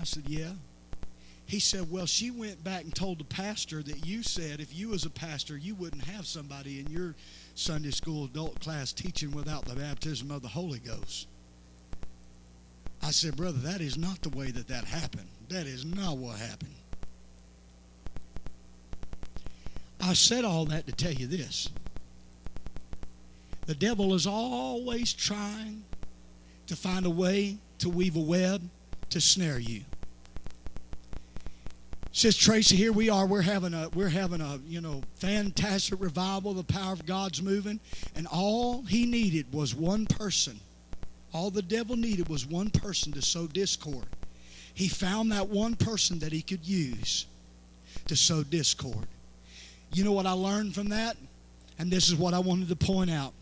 said, yeah. He said, well, she went back and told the pastor that you said if you was a pastor, you wouldn't have somebody in your Sunday school adult class teaching without the baptism of the Holy Ghost. I said, brother, that is not the way that happened. That is not what happened. I said all that to tell you this. The devil is always trying to find a way to weave a web to snare you. Says Tracy, here we are. We're having a fantastic revival. The power of God's moving, and all he needed was one person. All the devil needed was one person to sow discord. He found that one person that he could use to sow discord. You know what I learned from that? And this is what I wanted to point out.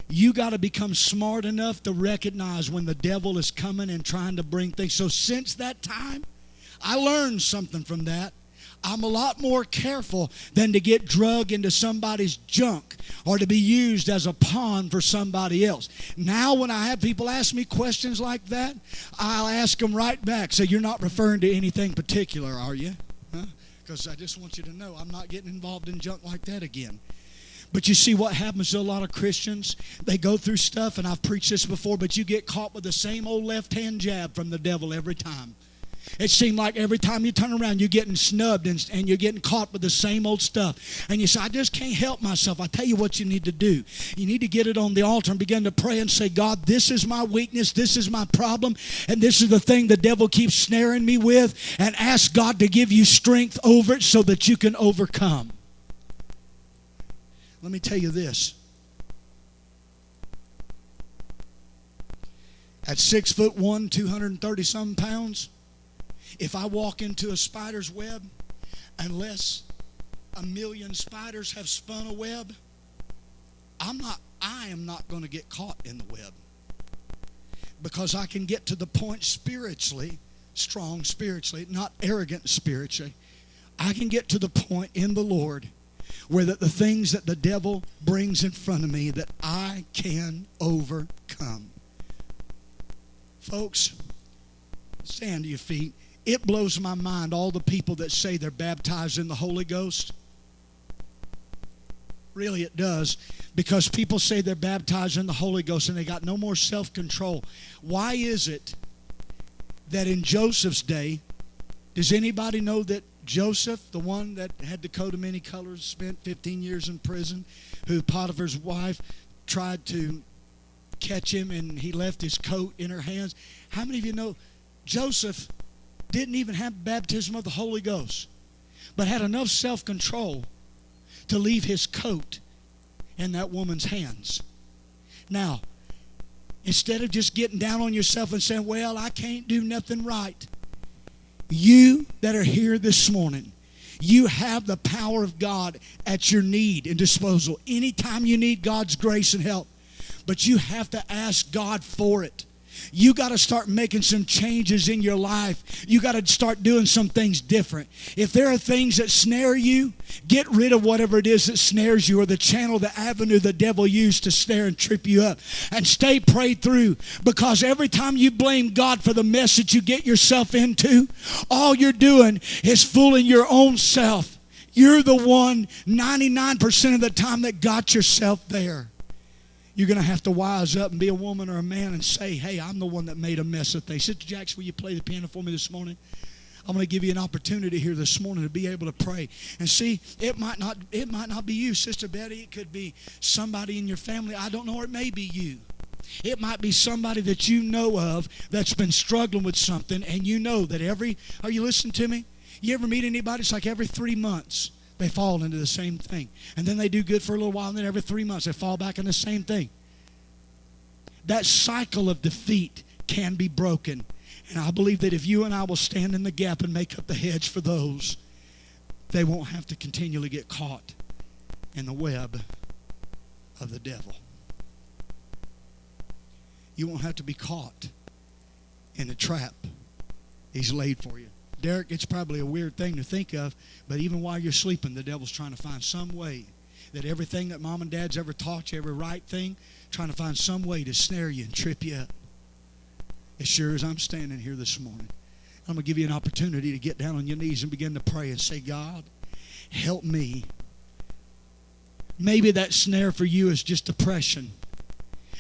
You got to become smart enough to recognize when the devil is coming and trying to bring things. So since that time, I learned something from that. I'm a lot more careful than to get drug into somebody's junk or to be used as a pawn for somebody else. Now when I have people ask me questions like that, I'll ask them right back. So you're not referring to anything particular, are you? Because I just want you to know I'm not getting involved in junk like that again. But you see what happens to a lot of Christians? They go through stuff, and I've preached this before, but you get caught with the same old left-hand jab from the devil every time. It seemed like every time you turn around, you're getting snubbed and you're getting caught with the same old stuff. And you say, I just can't help myself. I tell you what you need to do. You need to get it on the altar and begin to pray and say, God, this is my weakness. This is my problem. And this is the thing the devil keeps snaring me with. And ask God to give you strength over it so that you can overcome. Let me tell you this. At 6'1", 230-some pounds, if I walk into a spider's web, unless 1,000,000 spiders have spun a web, I am not going to get caught in the web. Because I can get to the point spiritually, strong spiritually, not arrogant spiritually. I can get to the point in the Lord where the things that the devil brings in front of me that I can overcome. Folks, stand to your feet. It blows my mind, all the people that say they're baptized in the Holy Ghost. Really, it does. Because people say they're baptized in the Holy Ghost and they got no more self-control. Why is it that in Joseph's day, does anybody know that Joseph, the one that had the coat of many colors, spent 15 years in prison, who Potiphar's wife tried to catch him and he left his coat in her hands? How many of you know Joseph didn't even have baptism of the Holy Ghost, but had enough self-control to leave his coat in that woman's hands? Now, instead of just getting down on yourself and saying, well, I can't do nothing right, you that are here this morning, you have the power of God at your need and disposal anytime you need God's grace and help. But you have to ask God for it. You got to start making some changes in your life. You got to start doing some things different. If there are things that snare you, get rid of whatever it is that snares you, or the channel, the avenue the devil used to snare and trip you up. And stay prayed through, because every time you blame God for the mess that you get yourself into, all you're doing is fooling your own self. You're the one 99% of the time that got yourself there. You're going to have to wise up and be a woman or a man and say, hey, I'm the one that made a mess of things. Sister Jackson, will you play the piano for me this morning? I'm going to give you an opportunity here this morning to be able to pray. And see, it might not be you, Sister Betty. It could be somebody in your family. I don't know, or it may be you. It might be somebody that you know of that's been struggling with something, and you know that are you listening to me? You ever meet anybody? It's like every 3 months. They fall into the same thing. And then they do good for a little while, and then every 3 months they fall back in the same thing. That cycle of defeat can be broken. And I believe that if you and I will stand in the gap and make up the hedge for those, they won't have to continually get caught in the web of the devil. You won't have to be caught in the trap he's laid for you. Derek, it's probably a weird thing to think of, but even while you're sleeping, the devil's trying to find some way that everything that mom and dad's ever taught you, every right thing, trying to find some way to snare you and trip you up. As sure as I'm standing here this morning, I'm going to give you an opportunity to get down on your knees and begin to pray and say, God, help me. Maybe that snare for you is just depression.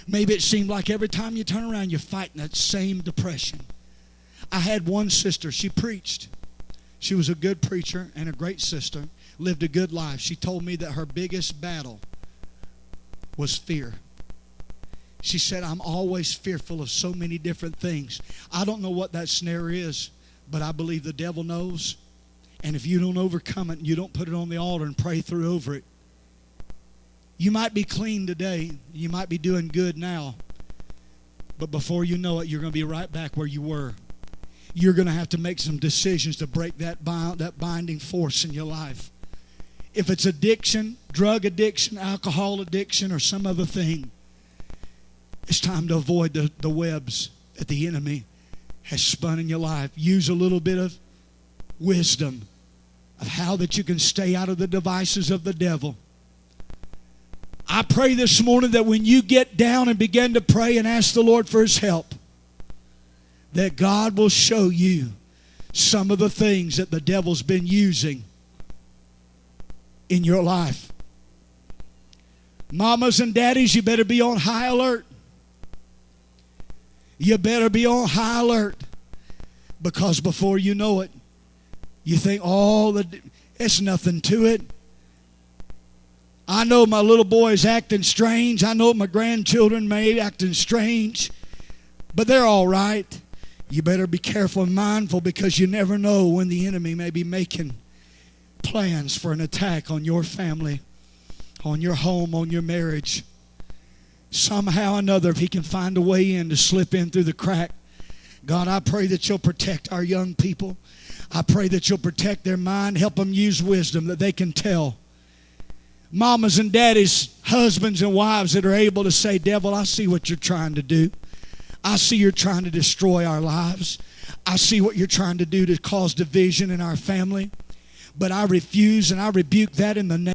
Maybe it seemed like every time you turn around, you're fighting that same depression. I had one sister, she preached. She was a good preacher and a great sister, lived a good life. She told me that her biggest battle was fear. She said, I'm always fearful of so many different things. I don't know what that snare is, but I believe the devil knows. And if you don't overcome it, and you don't put it on the altar and pray through over it, you might be clean today. You might be doing good now. But before you know it, you're going to be right back where you were. You're going to have to make some decisions to break that binding force in your life. If it's addiction, drug addiction, alcohol addiction, or some other thing, it's time to avoid the webs that the enemy has spun in your life. Use a little bit of wisdom of how that you can stay out of the devices of the devil. I pray this morning that when you get down and begin to pray and ask the Lord for His help, that God will show you some of the things that the devil's been using in your life. Mamas and daddies, you better be on high alert. You better be on high alert, because before you know it, you think, it's nothing to it. I know my little boy is acting strange. I know my grandchildren may be acting strange, but they're all right. You better be careful and mindful, because you never know when the enemy may be making plans for an attack on your family, on your home, on your marriage. Somehow or another, if he can find a way in to slip in through the crack. God, I pray that you'll protect our young people. I pray that you'll protect their mind. Help them use wisdom that they can tell. Mamas and daddies, husbands and wives that are able to say, devil, I see what you're trying to do. I see you're trying to destroy our lives. I see what you're trying to do to cause division in our family. But I refuse and I rebuke that in the name